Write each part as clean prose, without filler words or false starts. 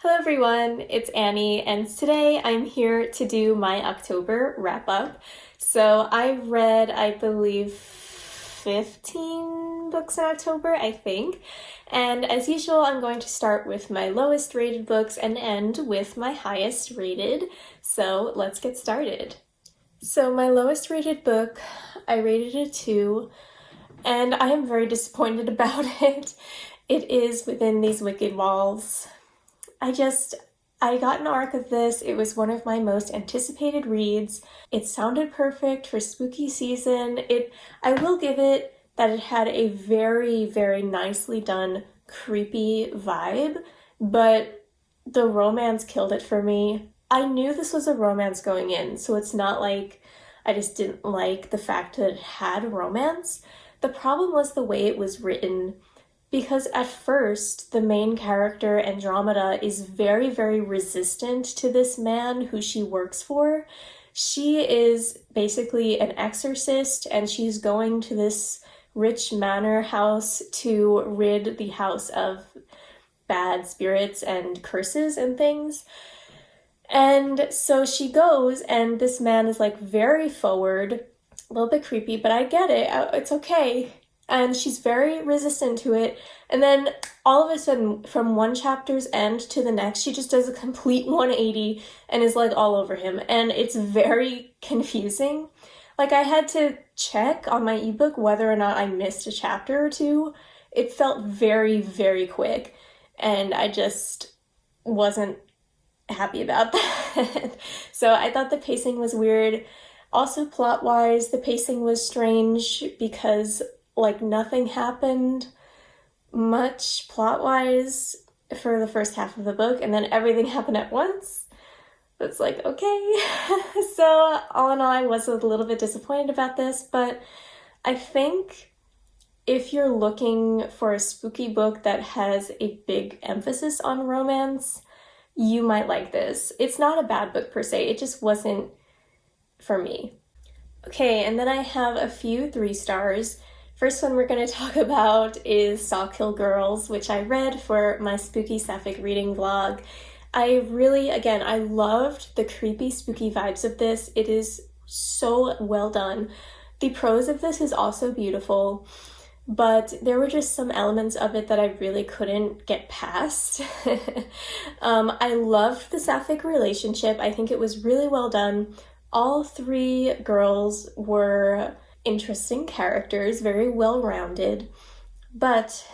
Hello everyone, it's Annie, and today I'm here to do my October wrap-up. So I read, I believe, 15 books in October, I think. And as usual, I'm going to start with my lowest rated books and end with my highest rated. So let's get started. So my lowest rated book, I rated a 2, and I am very disappointed about it. It is Within These Wicked Walls. I got an arc of this. It was one of my most anticipated reads. It sounded perfect for spooky season. I will give it that it had a very, very nicely done, creepy vibe, but the romance killed it for me. I knew this was a romance going in, so it's not like I just didn't like the fact that it had romance. The problem was the way it was written. Because at first, the main character, Andromeda, is very, very resistant to this man who she works for. She is basically an exorcist, and she's going to this rich manor house to rid the house of bad spirits and curses and things. And so she goes, and this man is like very forward, a little bit creepy, but I get it, it's okay. And she's very resistant to it. And then all of a sudden, from one chapter's end to the next, she just does a complete 180 and is like all over him. And it's very confusing. Like, I had to check on my ebook whether or not I missed a chapter or two. It felt very, very quick. And I just wasn't happy about that. So I thought the pacing was weird. Also, plot-wise, the pacing was strange because nothing happened much plot-wise for the first half of the book, and then everything happened at once. It's like, okay. So all in all, I was a little bit disappointed about this, but I think if you're looking for a spooky book that has a big emphasis on romance, you might like this. It's not a bad book per se, it just wasn't for me. Okay, and then I have a few 3 stars. First one we're going to talk about is Sawkill Girls, which I read for my spooky sapphic reading vlog. I loved the creepy, spooky vibes of this. It is so well done. The prose of this is also beautiful, but there were just some elements of it that I really couldn't get past. I loved the sapphic relationship. I think it was really well done. All 3 girls were interesting characters, very well-rounded, but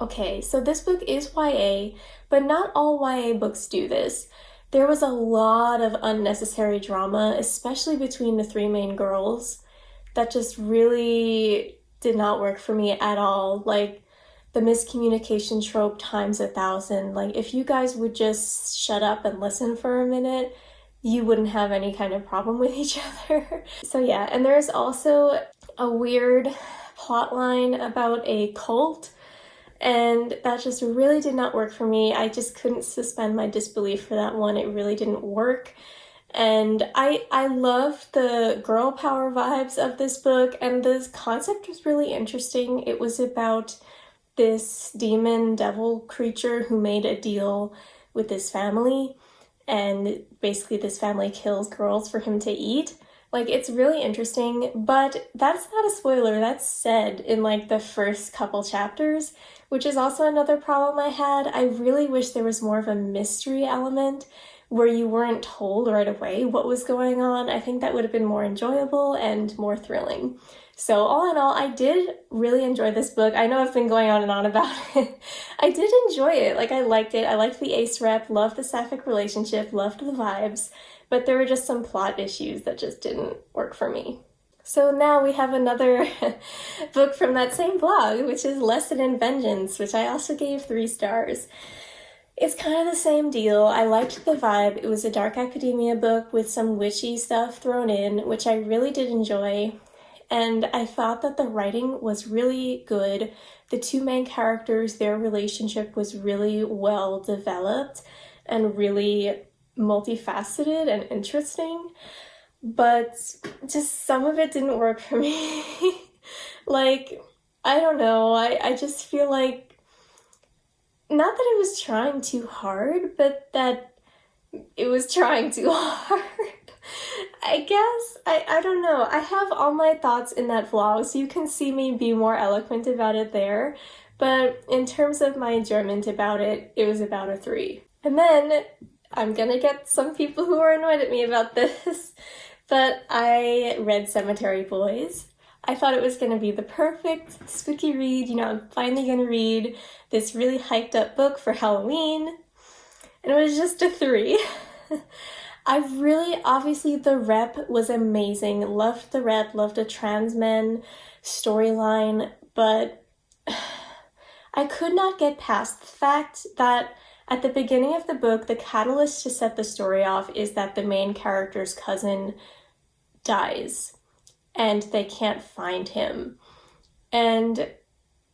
okay, so this book is YA, but not all YA books do this. There was a lot of unnecessary drama, especially between the 3 main girls, that just really did not work for me at all. Like, the miscommunication trope times 1,000. Like, if you guys would just shut up and listen for a minute, you wouldn't have any kind of problem with each other. So yeah, and there's also a weird plot line about a cult, and that just really did not work for me. I just couldn't suspend my disbelief for that one. It really didn't work. And I loved the girl power vibes of this book, and this concept was really interesting. It was about this demon devil creature who made a deal with this family, and basically this family kills girls for him to eat. Like, it's really interesting, but that's not a spoiler. That's said in the first couple chapters, which is also another problem I had. I really wish there was more of a mystery element where you weren't told right away what was going on. I think that would have been more enjoyable and more thrilling. So all in all, I did really enjoy this book. I know I've been going on and on about it. I did enjoy it. I liked it. I liked the ace rep, loved the sapphic relationship, loved the vibes, but there were just some plot issues that just didn't work for me. So now we have another book from that same blog, which is Lesson in Vengeance, which I also gave 3 stars. It's kind of the same deal. I liked the vibe. It was a dark academia book with some witchy stuff thrown in, which I really did enjoy. And I thought that the writing was really good. The 2 main characters, their relationship was really well developed and really multifaceted and interesting, but just some of it didn't work for me. I don't know, I just feel like not that it was trying too hard, but that it was trying too hard. I guess, I don't know. I have all my thoughts in that vlog, so you can see me be more eloquent about it there. But in terms of my enjoyment about it, it was about a 3. And then, I'm gonna get some people who are annoyed at me about this, but I read Cemetery Boys. I thought it was gonna be the perfect spooky read. You know, I'm finally gonna read this really hyped up book for Halloween. And it was just a 3. Obviously the rep was amazing. Loved the rep, loved the trans men storyline, but I could not get past the fact that at the beginning of the book, the catalyst to set the story off is that the main character's cousin dies and they can't find him. And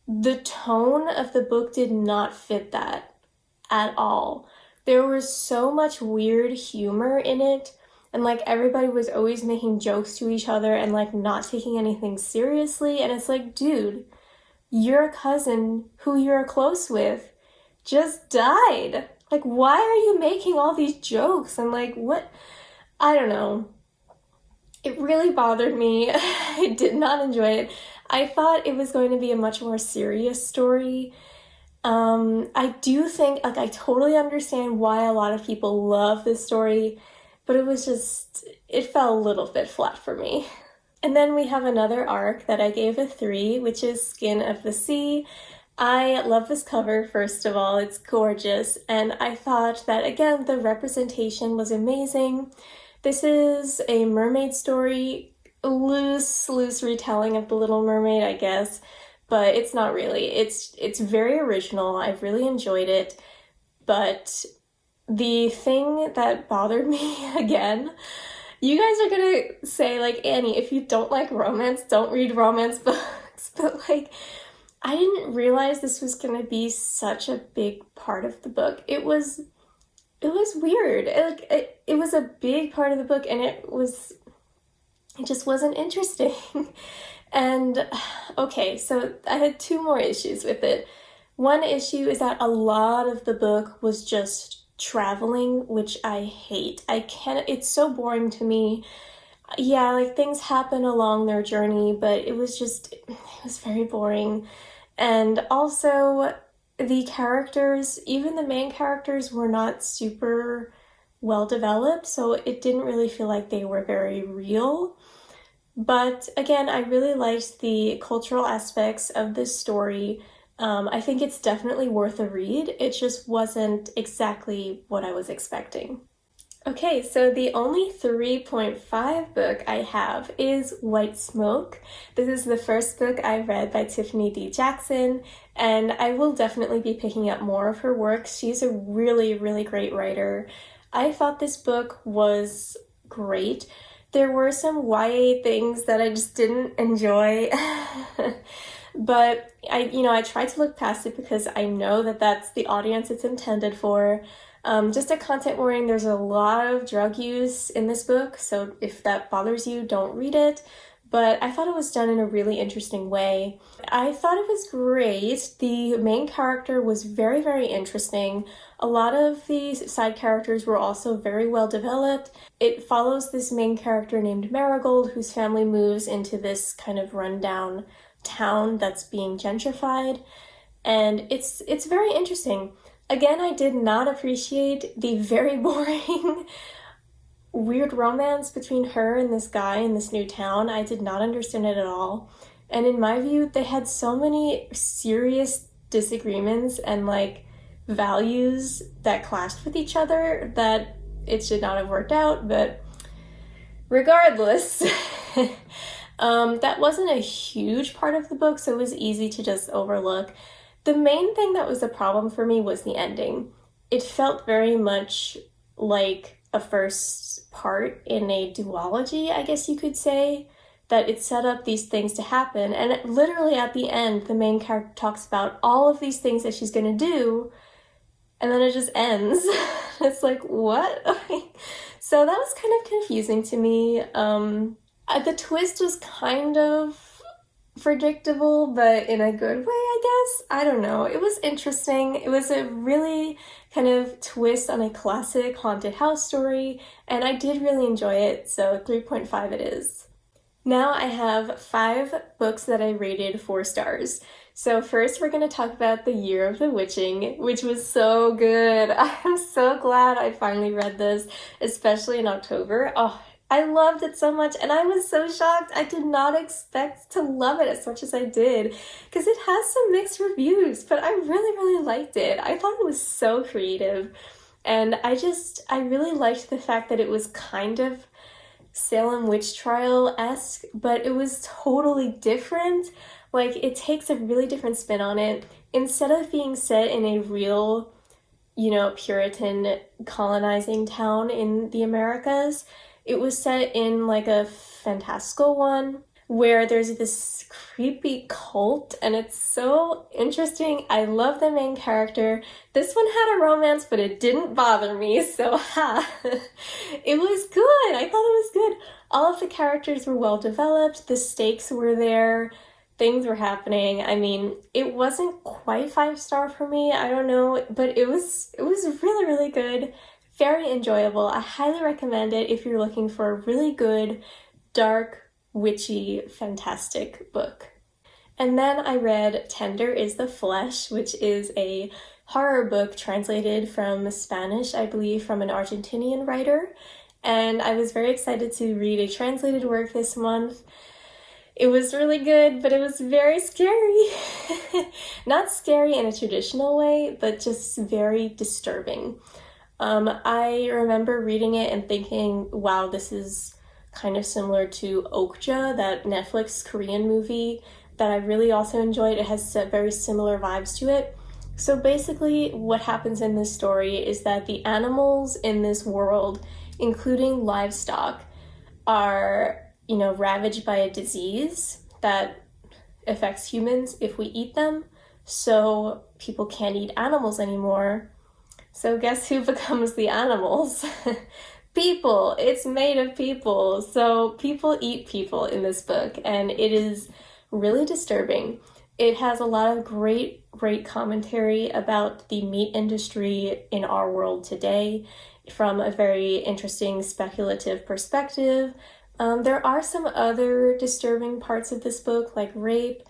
the tone of the book did not fit that at all. There was so much weird humor in it, and like everybody was always making jokes to each other and like not taking anything seriously, and it's like, dude, your cousin who you're close with just died. Like, why are you making all these jokes? And like, what? I don't know. It really bothered me. I did not enjoy it. I thought it was going to be a much more serious story. I do think, like, I totally understand why a lot of people love this story, but it fell a little bit flat for me. And then we have another arc that I gave a 3, which is Skin of the Sea. I love this cover, first of all. It's gorgeous, and I thought that, again, the representation was amazing. This is a mermaid story, loose retelling of The Little Mermaid, I guess. But it's not really. It's very original. I've really enjoyed it. But the thing that bothered me again, you guys are gonna say, like, Annie, if you don't like romance, don't read romance books. But like, I didn't realize this was gonna be such a big part of the book. It was weird. It was a big part of the book, and it just wasn't interesting. And okay, so I had 2 more issues with it. One issue is that a lot of the book was just traveling, which I hate. It's so boring to me. Yeah, like things happen along their journey, but it was very boring. And also the characters, even the main characters, were not super well developed, so it didn't really feel like they were very real. But again, I really liked the cultural aspects of this story. I think it's definitely worth a read. It just wasn't exactly what I was expecting. Okay, so the only 3.5 book I have is White Smoke. This is the first book I read by Tiffany D. Jackson, and I will definitely be picking up more of her work. She's a really, really great writer. I thought this book was great. There were some YA things that I just didn't enjoy, but I tried to look past it because I know that that's the audience it's intended for. Just a content warning, there's a lot of drug use in this book, so if that bothers you, don't read it. But I thought it was done in a really interesting way. I thought it was great. The main character was very, very interesting. A lot of the side characters were also very well developed. It follows this main character named Marigold, whose family moves into this kind of rundown town that's being gentrified. And it's very interesting. Again, I did not appreciate the very boring weird romance between her and this guy in this new town. I did not understand it at all. And in my view, they had so many serious disagreements and like values that clashed with each other that it should not have worked out. But regardless, that wasn't a huge part of the book, so it was easy to just overlook. The main thing that was a problem for me was the ending. It felt very much like a first part in a duology, I guess you could say, that it set up these things to happen. And literally at the end, the main character talks about all of these things that she's going to do, and then it just ends. It's like, what? So that was kind of confusing to me. The twist was kind of predictable, but in a good way, I guess. I don't know. It was interesting. It was a really kind of twist on a classic haunted house story, and I did really enjoy it, so 3.5 it is. Now I have 5 books that I rated 4 stars. So first we're going to talk about The Year of the Witching, which was so good. I'm so glad I finally read this, especially in October. Oh, I loved it so much, and I was so shocked. I did not expect to love it as much as I did, because it has some mixed reviews, but I really liked it. I thought it was so creative, and I really liked the fact that it was kind of Salem witch trial-esque, but it was totally different. Like, it takes a really different spin on it. Instead of being set in a real, Puritan colonizing town in the Americas, it was set in like a fantastical one where there's this creepy cult, and it's so interesting. I love the main character. This one had a romance, but it didn't bother me, so it was good. I thought it was good. All of the characters were well developed. The stakes were there. Things were happening. I mean, it wasn't quite 5-star for me. I don't know, but it was really good. Very enjoyable. I highly recommend it if you're looking for a really good, dark, witchy, fantastic book. And then I read Tender is the Flesh, which is a horror book translated from Spanish, I believe, from an Argentinian writer. And I was very excited to read a translated work this month. It was really good, but it was very scary. Not scary in a traditional way, but just very disturbing. I remember reading it and thinking, wow, this is kind of similar to Okja, that Netflix Korean movie that I really also enjoyed. It has very similar vibes to it. So basically what happens in this story is that the animals in this world, including livestock, are, ravaged by a disease that affects humans if we eat them. So people can't eat animals anymore. So guess who becomes the animals? People. It's made of people. So people eat people in this book, and it is really disturbing. It has a lot of great commentary about the meat industry in our world today from a very interesting speculative perspective. There are some other disturbing parts of this book, like rape,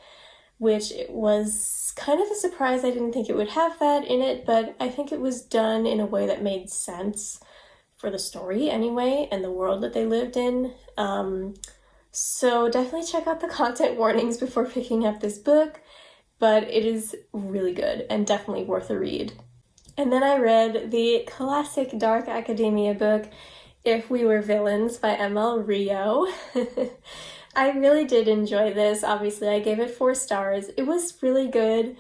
which was kind of a surprise. I didn't think it would have that in it, but I think it was done in a way that made sense for the story anyway, and the world that they lived in. So definitely check out the content warnings before picking up this book, but it is really good and definitely worth a read. And then I read the classic dark academia book, If We Were Villains by ML Rio. I really did enjoy this. Obviously, I gave it 4 stars. It was really good.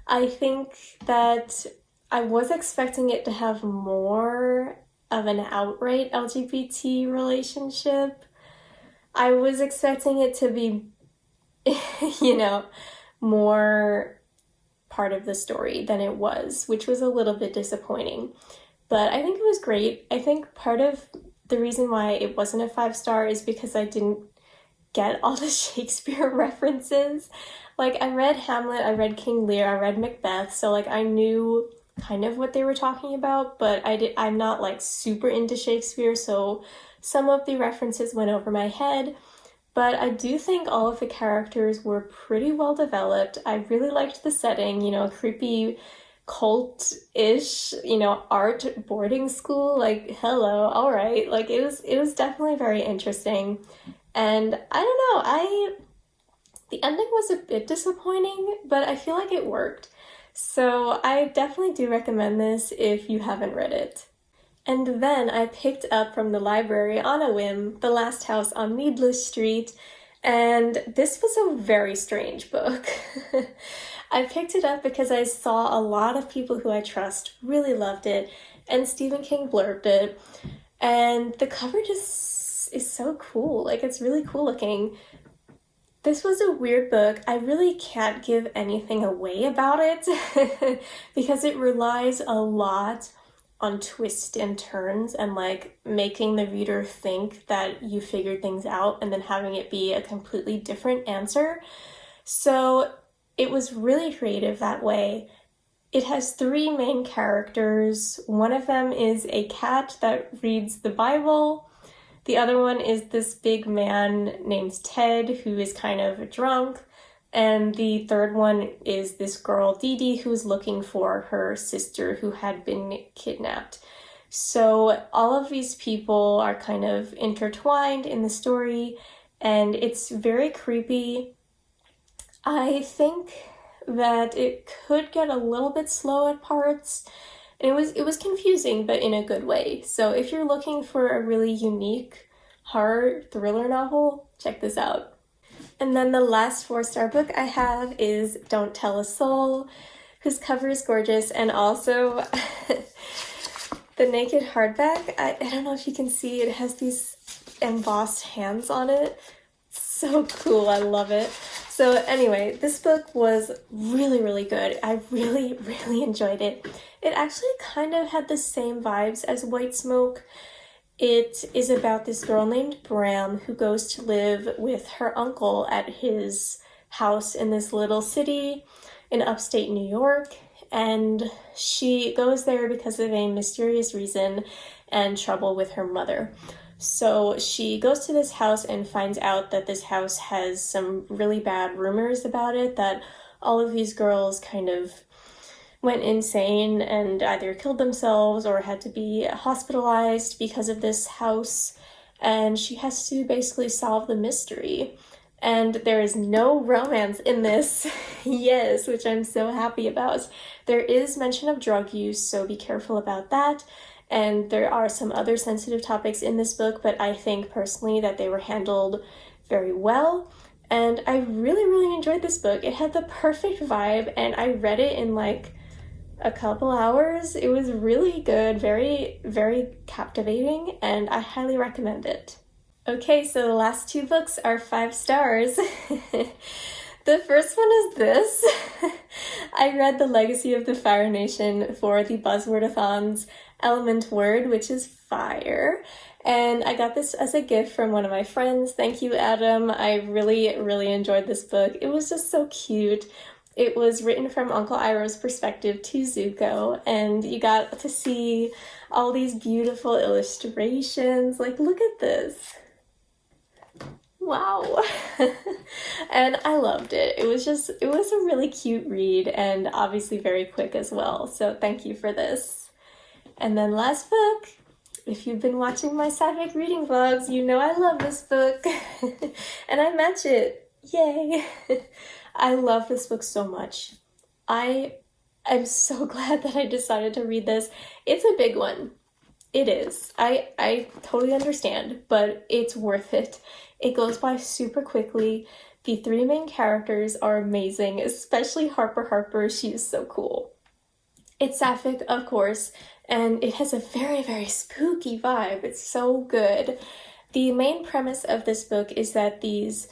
I think that I was expecting it to have more of an outright LGBT relationship. I was expecting it to be, more part of the story than it was, which was a little bit disappointing. But I think it was great. I think part of the reason why it wasn't a 5-star is because I didn't get all the Shakespeare references. Like, I read Hamlet, I read King Lear, I read Macbeth, so like I knew kind of what they were talking about, but I'm not like super into Shakespeare, so some of the references went over my head. But I do think all of the characters were pretty well developed. I really liked the setting, creepy cult-ish, art boarding school, like, hello, all right. Like, it was definitely very interesting. And I don't know, the ending was a bit disappointing, but I feel like it worked. So I definitely do recommend this if you haven't read it. And then I picked up from the library on a whim The Last House on Needless Street, and this was a very strange book. I picked it up because I saw a lot of people who I trust really loved it, and Stephen King blurbed it, and the cover just is so cool. Like, it's really cool looking. This was a weird book. I really can't give anything away about it because it relies a lot on twists and turns and like making the reader think that you figured things out and then having it be a completely different answer. So it was really creative that way. It has three main characters. One of them is a cat that reads the Bible. The other one is this big man named Ted, who is kind of drunk. And the third one is this girl, Dee Dee, who's looking for her sister who had been kidnapped. So all of these people are kind of intertwined in the story, and it's very creepy. I think that it could get a little bit slow at parts. It was confusing, but in a good way. So if you're looking for a really unique horror thriller novel, check this out. And then the last 4-star book I have is Don't Tell a Soul, whose cover is gorgeous, and also the naked hardback. I don't know if you can see, it has these embossed hands on it. It's so cool, I love it. So anyway, this book was really, really good. I really, really enjoyed it. It actually kind of had the same vibes as White Smoke. It is about this girl named Bram who goes to live with her uncle at his house in this little city in upstate New York, and she goes there because of a mysterious reason and trouble with her mother. So she goes to this house and finds out that this house has some really bad rumors about it, that all of these girls kind of went insane and either killed themselves or had to be hospitalized because of this house, and she has to basically solve the mystery. And there is no romance in this, yes, which I'm so happy about. There is mention of drug use, so be careful about that. And there are some other sensitive topics in this book, but I think personally that they were handled very well. And I really, really enjoyed this book. It had the perfect vibe, and I read it in like a couple hours. It was really good, very, very captivating, and I highly recommend it. Okay, so the last 2 books are 5 stars. The first one is this. I read The Legacy of the Fire Nation for the Buzzwordathon's Element Word, which is fire. And I got this as a gift from one of my friends. Thank you, Adam. I really, really enjoyed this book. It was just so cute. It was written from Uncle Iroh's perspective to Zuko, and you got to see all these beautiful illustrations. Like, look at this. Wow. And I loved it. It was a really cute read, and obviously very quick as well. So thank you for this. And then last book. If you've been watching my Sapphic reading vlogs, you know I love this book. And I match it. Yay. I love this book so much. I'm so glad that I decided to read this. It's a big one. It is. I totally understand, but it's worth it. It goes by super quickly. The 3 main characters are amazing, especially Harper. She is so cool. It's Sapphic, of course, and it has a very, very spooky vibe. It's so good. The main premise of this book is that these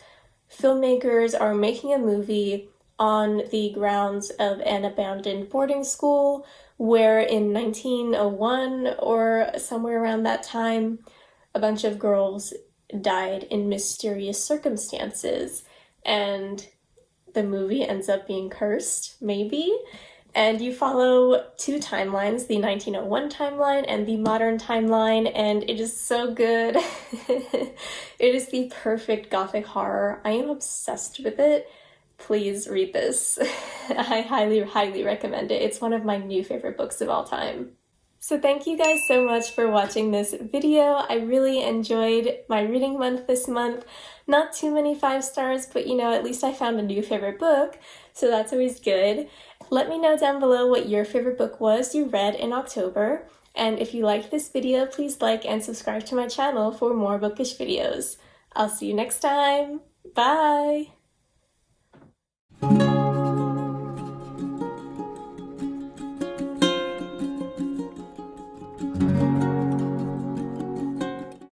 filmmakers are making a movie on the grounds of an abandoned boarding school where in 1901 or somewhere around that time, a bunch of girls died in mysterious circumstances, and the movie ends up being cursed, maybe? And you follow 2 timelines, the 1901 timeline and the modern timeline, and it is so good. It is the perfect gothic horror. I am obsessed with it. Please read this. I highly, highly recommend it. It's one of my new favorite books of all time. So thank you guys so much for watching this video. I really enjoyed my reading month this month. Not too many 5 stars, but you know, at least I found a new favorite book, so that's always good. Let me know down below what your favorite book was you read in October. And if you liked this video, please like and subscribe to my channel for more bookish videos. I'll see you next time. Bye!